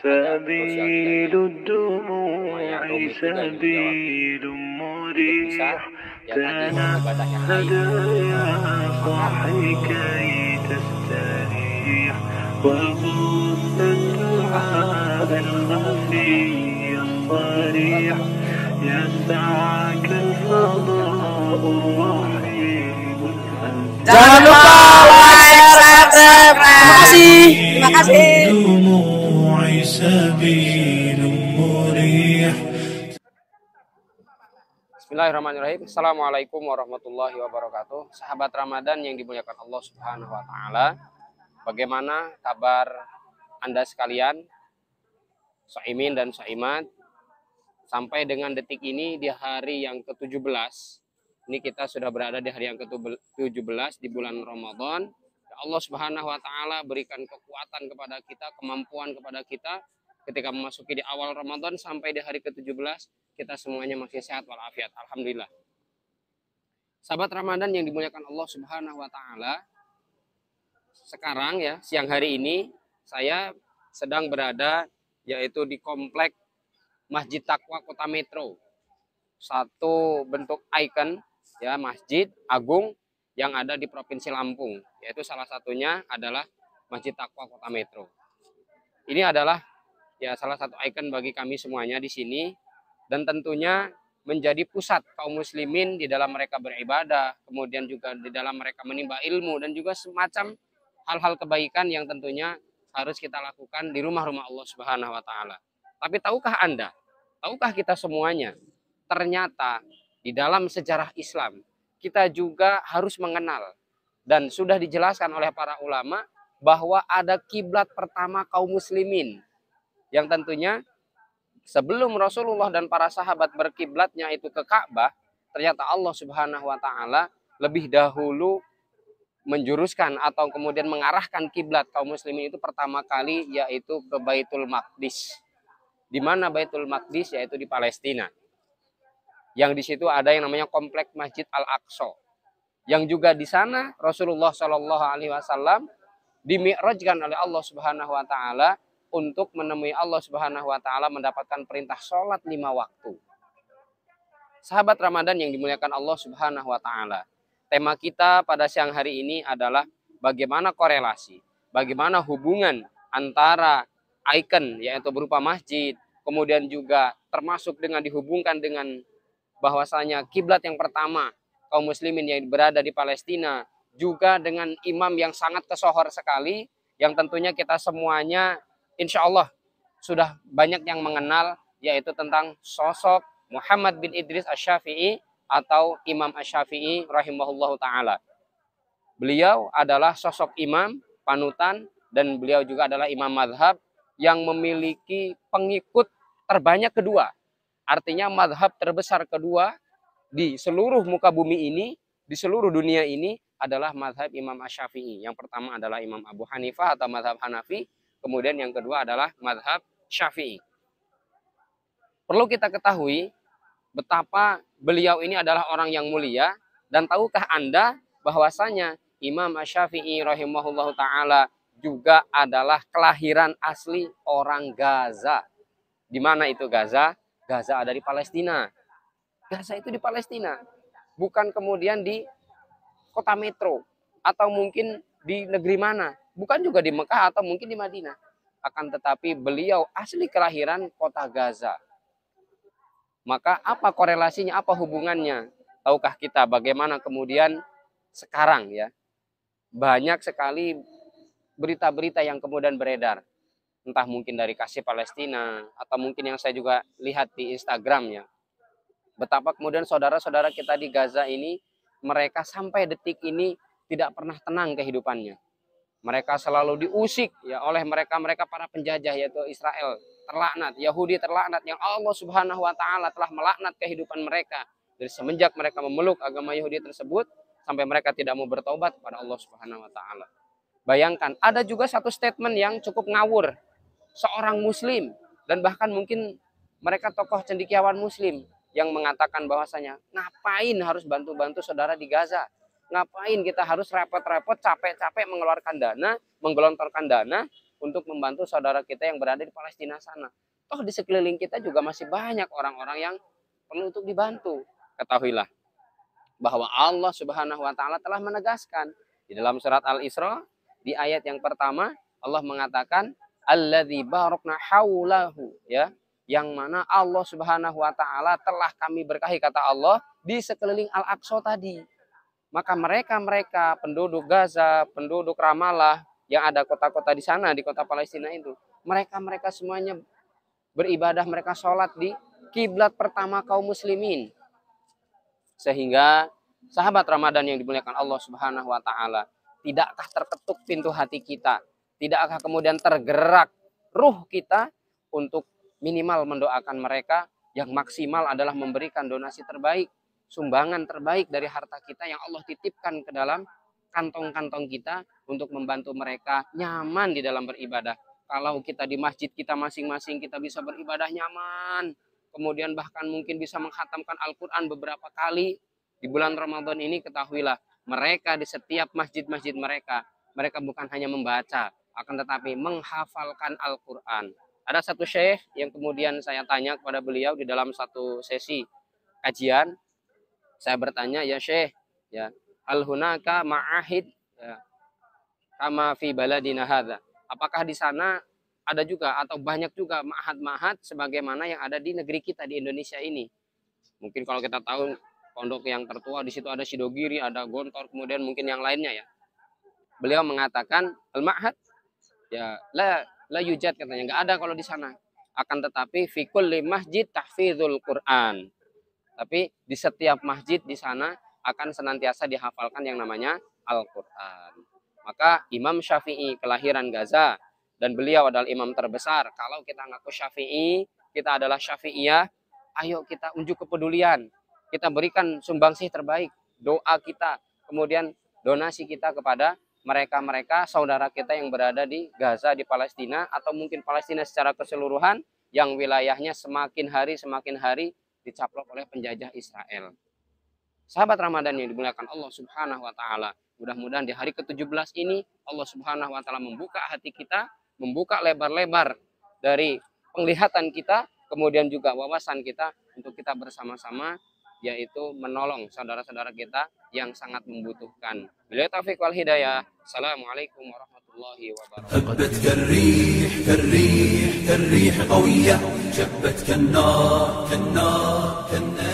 سبيل الدموع سبيل مريح تنهد يا صاحي كي تستريح وغص الدعاء الخفي الصريح يسعك الفضاء الرحيم Jangan lupa like, subscribe. Terima kasih. Terima kasih. الدموع سبيل مريح. Bismillahirrahmanirrahim. Assalamualaikum warahmatullahi wabarakatuh. Sahabat Ramadan yang dimuliakan Allah Subhanahu wa taala. Bagaimana kabar Anda sekalian? Shaimin dan Shaimat. Sampai dengan detik ini di hari yang ke-17. Ini kita sudah berada di hari yang ke-17 di bulan Ramadan. Allah Subhanahu wa taala berikan kekuatan kepada kita, kemampuan kepada kita ketika memasuki di awal Ramadan sampai di hari ke-17 kita semuanya masih sehat walafiat. Alhamdulillah. Sahabat Ramadan yang dimuliakan Allah Subhanahu wa taala. Sekarang ya, siang hari ini saya sedang berada yaitu di komplek Masjid Taqwa Kota Metro. Satu bentuk ikon ya masjid agung yang ada di Provinsi Lampung, yaitu salah satunya adalah Masjid Taqwa Kota Metro. Ini adalah ya salah satu ikon bagi kami semuanya di sini dan tentunya menjadi pusat kaum muslimin di dalam mereka beribadah, kemudian juga di dalam mereka menimba ilmu dan juga semacam hal-hal kebaikan yang tentunya harus kita lakukan di rumah-rumah Allah Subhanahu wa taala. Tapi tahukah Anda, tahukah kita semuanya, ternyata di dalam sejarah Islam kita juga harus mengenal dan sudah dijelaskan oleh para ulama bahwa ada kiblat pertama kaum muslimin yang tentunya sebelum Rasulullah dan para sahabat berkiblatnya itu ke Ka'bah, ternyata Allah Subhanahu wa taala lebih dahulu menjuruskan atau kemudian mengarahkan kiblat kaum muslimin itu pertama kali yaitu ke Baitul Maqdis. Di mana Baitul Maqdis? Yaitu di Palestina. Yang di situ ada yang namanya komplek Masjid Al-Aqsa. Yang juga di sana Rasulullah Shallallahu alaihi wasallam dimi'rajkan oleh Allah Subhanahu wa taala untuk menemui Allah Subhanahu wa taala mendapatkan perintah sholat 5 waktu. Sahabat Ramadan yang dimuliakan Allah Subhanahu wa taala. Tema kita pada siang hari ini adalah bagaimana korelasi, bagaimana hubungan antara ikon yaitu berupa masjid, kemudian juga termasuk dengan dihubungkan dengan bahwasanya kiblat yang pertama kaum muslimin yang berada di Palestina, juga dengan imam yang sangat kesohor sekali, yang tentunya kita semuanya insya Allah sudah banyak yang mengenal, yaitu tentang sosok Muhammad bin Idris Asy-Syafi'i atau Imam Asy-Syafi'i rahimahullahu ta'ala. Beliau adalah sosok imam, panutan, dan beliau juga adalah imam madhab yang memiliki pengikut terbanyak kedua. Artinya madhab terbesar kedua di seluruh muka bumi ini, di seluruh dunia ini adalah madhab Imam Asy-Syafi'i. Yang pertama adalah Imam Abu Hanifah atau madhab Hanafi. Kemudian yang kedua adalah madhab Syafi'i. Perlu kita ketahui betapa beliau ini adalah orang yang mulia. Dan tahukah Anda bahwasanya Imam Asy-Syafi'i rahimahullahu ta'ala juga adalah kelahiran asli orang Gaza. Di mana itu Gaza? Gaza ada di Palestina. Gaza itu di Palestina. Bukan kemudian di kota Metro. Atau mungkin di negeri mana. Bukan juga di Mekah atau mungkin di Madinah. Akan tetapi beliau asli kelahiran kota Gaza. Maka apa korelasinya, apa hubungannya? Tahukah kita bagaimana kemudian sekarang ya. Banyak sekali berita-berita yang kemudian beredar. Entah mungkin dari Kasih Palestina atau mungkin yang saya juga lihat di Instagram ya. Betapa kemudian saudara-saudara kita di Gaza ini mereka sampai detik ini tidak pernah tenang kehidupannya. Mereka selalu diusik ya oleh mereka para penjajah yaitu Israel terlaknat, Yahudi terlaknat yang Allah Subhanahu wa taala telah melaknat kehidupan mereka dari semenjak mereka memeluk agama Yahudi tersebut sampai mereka tidak mau bertobat kepada Allah Subhanahu wa taala. Bayangkan, ada juga satu statement yang cukup ngawur. Seorang muslim dan bahkan mungkin mereka tokoh cendekiawan muslim yang mengatakan bahwasanya ngapain harus bantu-bantu saudara di Gaza, ngapain kita harus repot-repot capek-capek mengeluarkan dana, menggelontorkan dana untuk membantu saudara kita yang berada di Palestina sana. Toh di sekeliling kita juga masih banyak orang-orang yang perlu untuk dibantu. Ketahuilah bahwa Allah Subhanahu wa taala telah menegaskan di dalam surat Al-Isra di ayat yang pertama Allah mengatakan alladzi barakna haulahu, ya, yang mana Allah Subhanahu wa taala telah kami berkahi, kata Allah, di sekeliling Al-Aqsa tadi. Maka mereka penduduk Gaza, penduduk Ramallah yang ada kota-kota di sana, di kota Palestina itu, mereka semuanya beribadah, mereka sholat di kiblat pertama kaum muslimin. Sehingga sahabat Ramadan yang dimuliakan Allah Subhanahu wa taala, tidakkah terketuk pintu hati kita? Tidakkah kemudian tergerak ruh kita untuk minimal mendoakan mereka? Yang maksimal adalah memberikan donasi terbaik, sumbangan terbaik dari harta kita yang Allah titipkan ke dalam kantong-kantong kita untuk membantu mereka nyaman di dalam beribadah. Kalau kita di masjid kita masing-masing kita bisa beribadah nyaman, kemudian bahkan mungkin bisa menghatamkan Al-Quran beberapa kali di bulan Ramadan ini, ketahuilah mereka di setiap masjid-masjid mereka bukan hanya membaca, akan tetapi menghafalkan Al-Quran. Ada satu syekh yang kemudian saya tanya kepada beliau di dalam satu sesi kajian, saya bertanya, ya syekh, ya, hal hunaka ma'ahid, ya, kama fi baladina hadza. Apakah di sana ada juga atau banyak juga ma'had-ma'had sebagaimana yang ada di negeri kita di Indonesia ini? Mungkin kalau kita tahu pondok yang tertua di situ ada Sidogiri, ada Gontor, kemudian mungkin yang lainnya ya. Beliau mengatakan al-ma'had ya la yujad, katanya enggak ada kalau di sana. Akan tetapi fi kulli masjid tahfizul Quran. Tapi di setiap masjid di sana akan senantiasa dihafalkan yang namanya Al-Quran. Maka Imam Syafi'i kelahiran Gaza dan beliau adalah imam terbesar. Kalau kita ngaku Syafi'i, kita adalah Syafi'iyah, ayo kita unjuk kepedulian. Kita berikan sumbangsih terbaik, doa kita, kemudian donasi kita kepada mereka-mereka saudara kita yang berada di Gaza, di Palestina, atau mungkin Palestina secara keseluruhan yang wilayahnya semakin hari dicaplok oleh penjajah Israel. Sahabat Ramadan yang dimuliakan Allah Subhanahu wa taala, mudah-mudahan di hari ke-17 ini Allah Subhanahu wa taala membuka hati kita, membuka lebar-lebar dari penglihatan kita, kemudian juga wawasan kita untuk kita bersama-sama yaitu menolong saudara-saudara kita yang sangat membutuhkan. Billahi taufiq wal hidayah. Assalamualaikum warahmatullahi wabarakatuh. هبت كالريح كالريح كالريح قوية، شبت كالنار كالنار كالنار